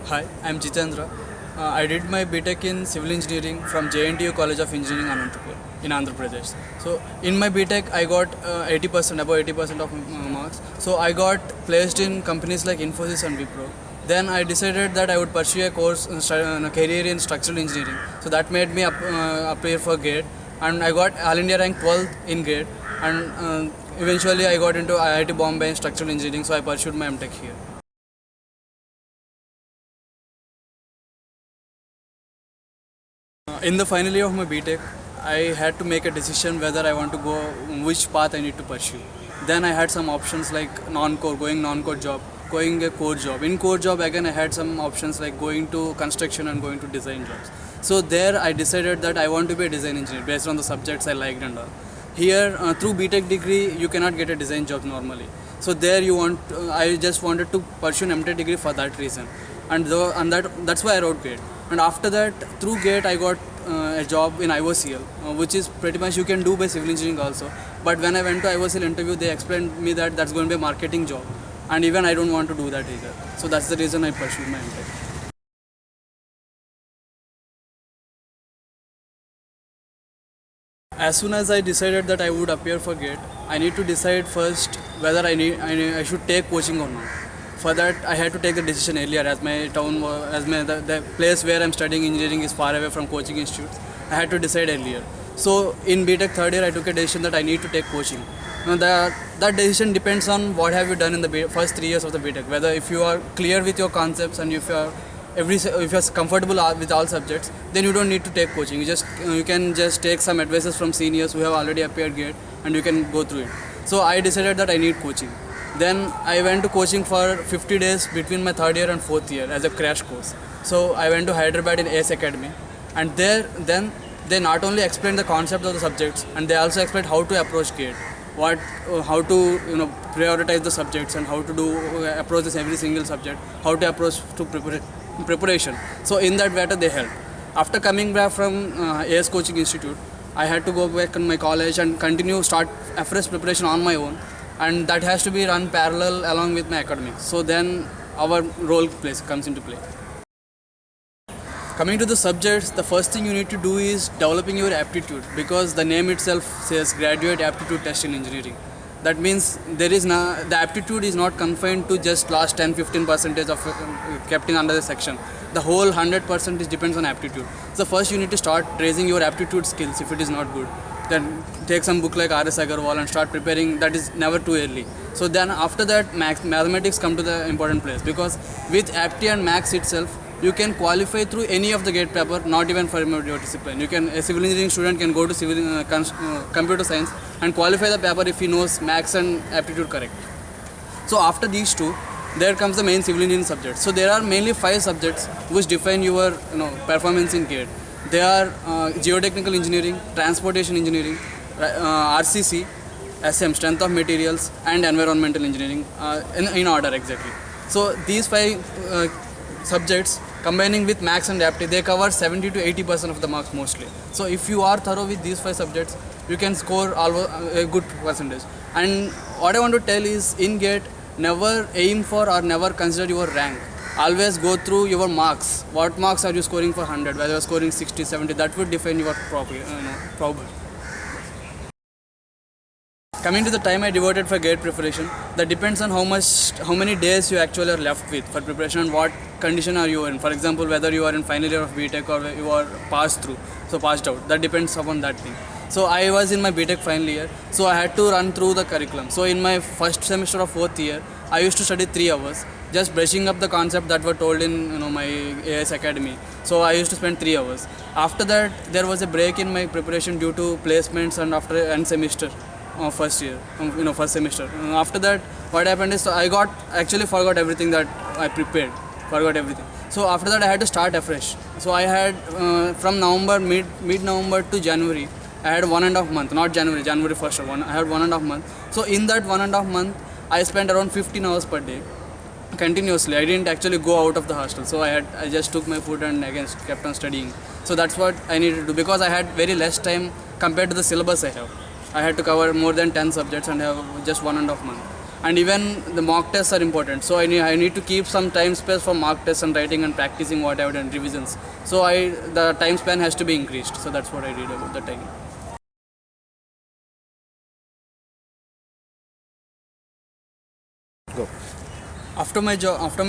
Hi, I'm Jitendra. I did my BTech in Civil Engineering from JNTU College of Engineering, Anantapur, in Andhra Pradesh. So, in my BTech, I got 80%, above 80% of marks. So, I got placed in companies like Infosys and Wipro. Then I decided that I would pursue a course, a career in structural engineering. So, that made me appear for GATE, and I got All India rank 12th in GATE, and eventually I got into IIT Bombay in structural engineering. So, I pursued my MTech here. In the final year of my BTech, I had to make a decision whether I want to go, which path I need to pursue. Then I had some options like non-core, going non-core job, going a core job. In core job again, I had some options like going to construction and going to design jobs. So there I decided that I want to be a design engineer based on the subjects I liked and all. Here through BTech degree, you cannot get a design job normally. So there you want, I just wanted to pursue an MTech degree for that reason, and that's why I wrote GATE. And after that, through GATE, I got a job in IOCL, which is pretty much you can do by civil engineering also. But when I went to IOCL interview, they explained me that that's going to be a marketing job, and even I don't want to do that either. So that's the reason I pursued my MTech. As soon as I decided that I would appear for GATE, I need to decide first whether I should take coaching or not. For that, I had to take the decision earlier, as my town the place where I'm studying engineering is far away from coaching institutes. I had to decide earlier. So in BTech third year, I took a decision that I need to take coaching. Now that decision depends on what have you done in the first 3 years of the BTech. Whether if you are clear with your concepts and if you're comfortable with all subjects, then you don't need to take coaching. You can just take some advices from seniors who have already appeared GATE, and you can go through it. So I decided that I need coaching. Then I went to coaching for 50 days between my third year and fourth year as a crash course. So I went to Hyderabad in AS Academy, and then they not only explained the concept of the subjects, and they also explained how to approach GATE, how to prioritize the subjects, and how to do approach this every single subject, how to approach to preparation. So in that matter they helped. After coming back from AS Coaching Institute, I had to go back in my college and start a fresh preparation on my own, and that has to be run parallel along with my academics. So then our role comes into play. Coming to the subjects, the first thing you need to do is developing your aptitude, because the name itself says Graduate Aptitude Test in Engineering. That means the aptitude is not confined to just last 10-15% of kept in under the section. The whole 100% depends on aptitude. So first you need to start raising your aptitude skills if it is not good. Then take some book like R.S. Agarwal and start preparing. That is never too early. So then after that, mathematics come to the important place, because with apti and maths itself, you can qualify through any of the GATE paper, not even for your discipline. A civil engineering student can go to computer science and qualify the paper if he knows maths and aptitude correct. So after these two, there comes the main civil engineering subjects. So there are mainly 5 subjects which define your performance in GATE. They are geotechnical engineering, transportation engineering, RCC, SM, strength of materials, and environmental engineering, in order exactly. So these 5 subjects combining with maths and apti, they cover 70 to 80% of the marks mostly. So if you are thorough with these 5 subjects, you can score a good percentage. And what I want to tell is, in GATE, never aim for or never consider your rank. Always go through your marks. What marks are you scoring for 100? Whether you are scoring 60, 70, that would define your probability. Coming to the time I devoted for GATE preparation, that depends on how many days you actually are left with for preparation and what condition are you in. For example, whether you are in final year of BTech or you are passed out. That depends upon that thing. So I was in my BTech final year, so I had to run through the curriculum. So in my first semester of fourth year, I used to study 3 hours, just brushing up the concept that were told in my AS Academy. So I used to spend 3 hours. After that, there was a break in my preparation due to placements and after end semester. First semester. After that, what happened is, I forgot everything that I prepared. So after that, I had to start afresh. So I had from November, mid-November to January, I had 1.5 month, not January 1st. I had 1.5 month. So in that 1.5 month, I spent around 15 hours per day continuously. I didn't actually go out of the hostel. So I just took my food and again kept on studying. So that's what I needed to do, because I had very less time compared to the syllabus I have. I had to cover more than 10 subjects and have just 1.5 month. and even the mock tests are important. So I need to keep some time space for mock tests and writing and practicing what I've done, revisions. So the time span has to be increased. So that's what I did about the time. Go. After my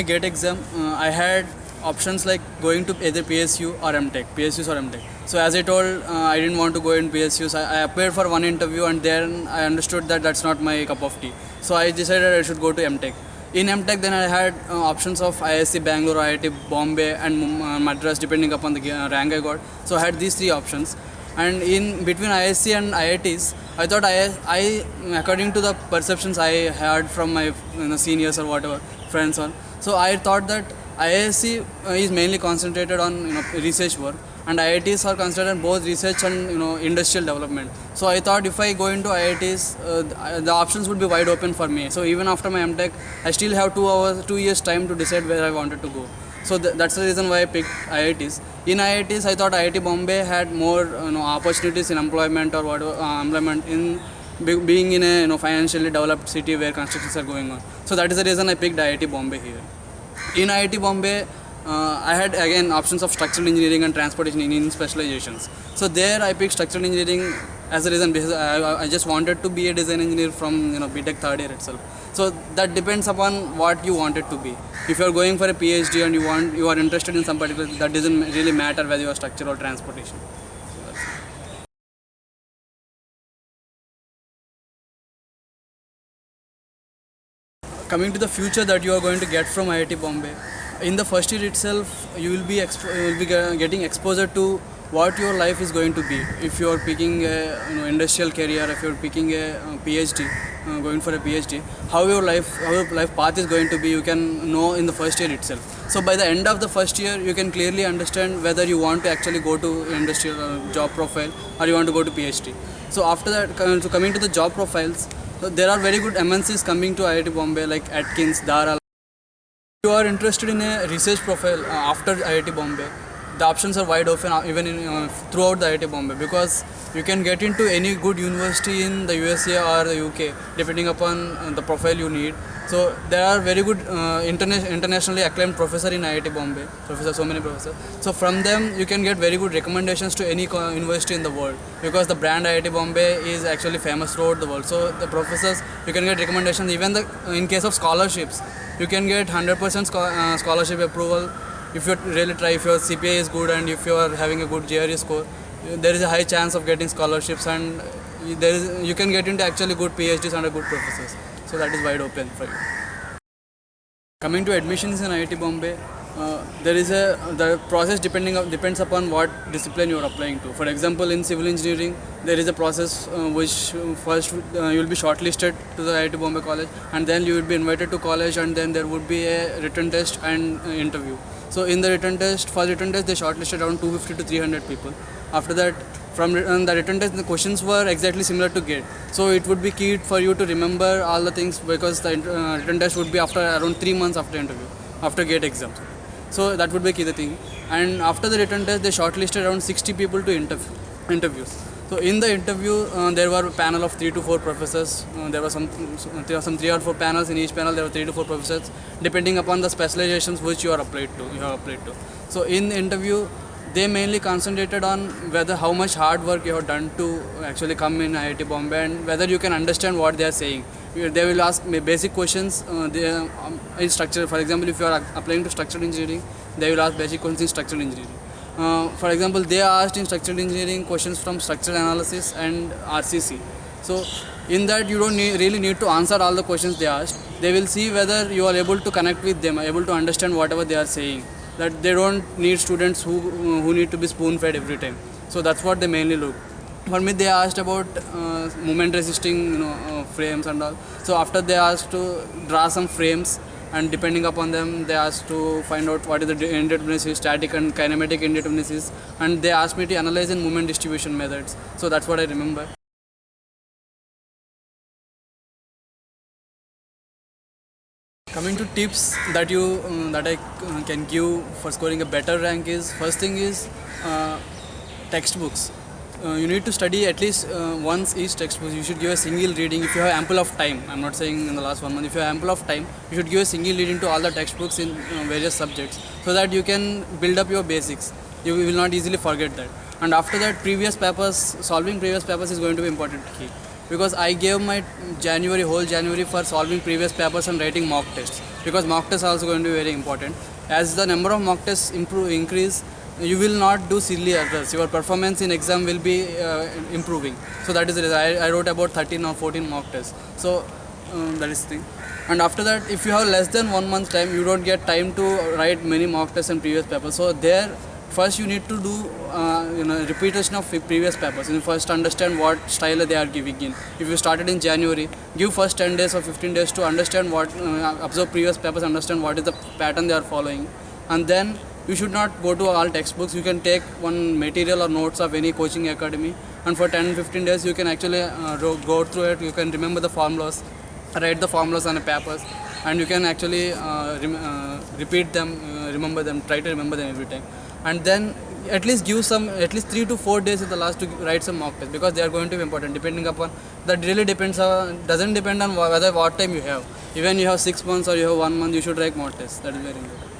GATE exam, I had options like going to either PSU or MTech, PSUs or MTech. So as I told, I didn't want to go in PSUs. I appeared for one interview and then I understood that that's not my cup of tea. So I decided I should go to MTech. In MTech, then I had options of ISC Bangalore, IIT Bombay, and Madras, depending upon the rank I got. So I had these three options. And in between ISC and IITs, I thought I according to the perceptions I had from my seniors or whatever friends on, so I thought that IISc is mainly concentrated on research work, and IITs are considered both research and industrial development. So I thought if I go into IITs, the options would be wide open for me. So even after my MTech, I still have 2 years time to decide where I wanted to go. So that's the reason why I picked IITs. In IITs, I thought IIT Bombay had more opportunities in employment or whatever employment in being in a financially developed city where constructions are going on. So that is the reason I picked IIT Bombay here. In IIT Bombay, I had again options of structural engineering and transportation engineering specializations. So there I picked structural engineering as a reason because I just wanted to be a design engineer from BTech third year itself. So that depends upon what you want it to be. If you are going for a PhD and you are interested in some particular, that doesn't really matter whether you are structural or transportation. Coming to the future that you are going to get from IIT Bombay, in the first year itself, you will be getting exposure to what your life is going to be. If you are picking a industrial career, if you are picking a PhD, going for a PhD, how your life path is going to be, you can know in the first year itself. So by the end of the first year, you can clearly understand whether you want to actually go to industrial job profile or you want to go to PhD. So after that, coming to the job profiles, so there are very good MNCs coming to IIT Bombay like Atkins, Dara. If you are interested in a research profile after IIT Bombay, the options are wide open even throughout the IIT Bombay, because you can get into any good university in the USA or the UK depending upon the profile you need. So there are very good internationally acclaimed professors in IIT Bombay, so many professors. So from them you can get very good recommendations to any university in the world, because the brand IIT Bombay is actually famous throughout the world. So the professors, you can get recommendations. Even in case of scholarships, you can get 100% scholarship approval if you really try. If your CPA is good and if you are having a good GRE score, there is a high chance of getting scholarships, and you can get into actually good PhDs under good professors. So that is wide open for you. Coming to admissions in IIT Bombay, the process depends upon what discipline you are applying to. For example, in civil engineering, there is a process which first you will be shortlisted to the IIT Bombay college, and then you will be invited to college, and then there would be a written test and interview. So in the written test, for the written test, they shortlisted around 250 to 300 people. After that, from the written test, the questions were exactly similar to GATE. So it would be key for you to remember all the things, because the written test would be after around 3 months after interview, after GATE exam. So that would be key the thing. And after the written test, they shortlisted around 60 people to interviews. So in the interview, there were a panel of 3 to 4 professors. There were some 3 or 4 panels. In each panel, there were 3 to 4 professors, depending upon the specializations which you have applied to. So in the interview, they mainly concentrated on how much hard work you have done to actually come in IIT Bombay, and whether you can understand what they are saying. They will ask basic questions in structure. For example, if you are applying to structural engineering, they will ask basic questions in structural engineering. For example, they asked in structural engineering questions from structural analysis and RCC. So in that, you don't really need to answer all the questions they asked. They will see whether you are able to connect with them, able to understand whatever they are saying. That they don't need students who need to be spoon-fed every time. So that's what they mainly look. For me, they asked about moment resisting frames and all. So after, they asked to draw some frames, and depending upon them, they asked to find out what is the indeterminacy, static and kinematic indeterminacies, and they asked me to analyze in moment distribution methods. So that's what I remember. Coming to tips that I can give for scoring a better rank is, first thing is textbooks. you need to study at least once each textbook. You should give a single reading if you have ample of time. I'm not saying in the last 1 month. If you have ample of time, you should give a single reading to all the textbooks in various subjects, so that you can build up your basics. You will not easily forget that. And after that, previous papers, solving previous papers is going to be important key, because I gave my whole January for solving previous papers and writing mock tests, because mock tests are also going to be very important. As the number of mock tests increase, you will not do silly errors. Your performance in exam will be improving. So that is the reason I wrote about 13 or 14 mock tests. So that is the thing. And after that, if you have less than 1 month time, you don't get time to write many mock tests and previous papers. So there, first you need to do repetition of previous papers. You first understand what style they are giving in. If you started in January, give first 10 days or 15 days to understand what, observe previous papers, understand what is the pattern they are following. And then you should not go to all textbooks. You can take one material or notes of any coaching academy, and for 10-15 days you can actually go through it. You can remember the formulas, write the formulas on the papers, and you can actually repeat them, remember them, try to remember them every time. And then at least give some, at least 3 to 4 days at the last to write some mock tests, because they are going to be important. Depending upon that, really depends doesn't depend on whether what time you have. Even you have 6 months or you have 1 month, you should write mock tests. That is very important.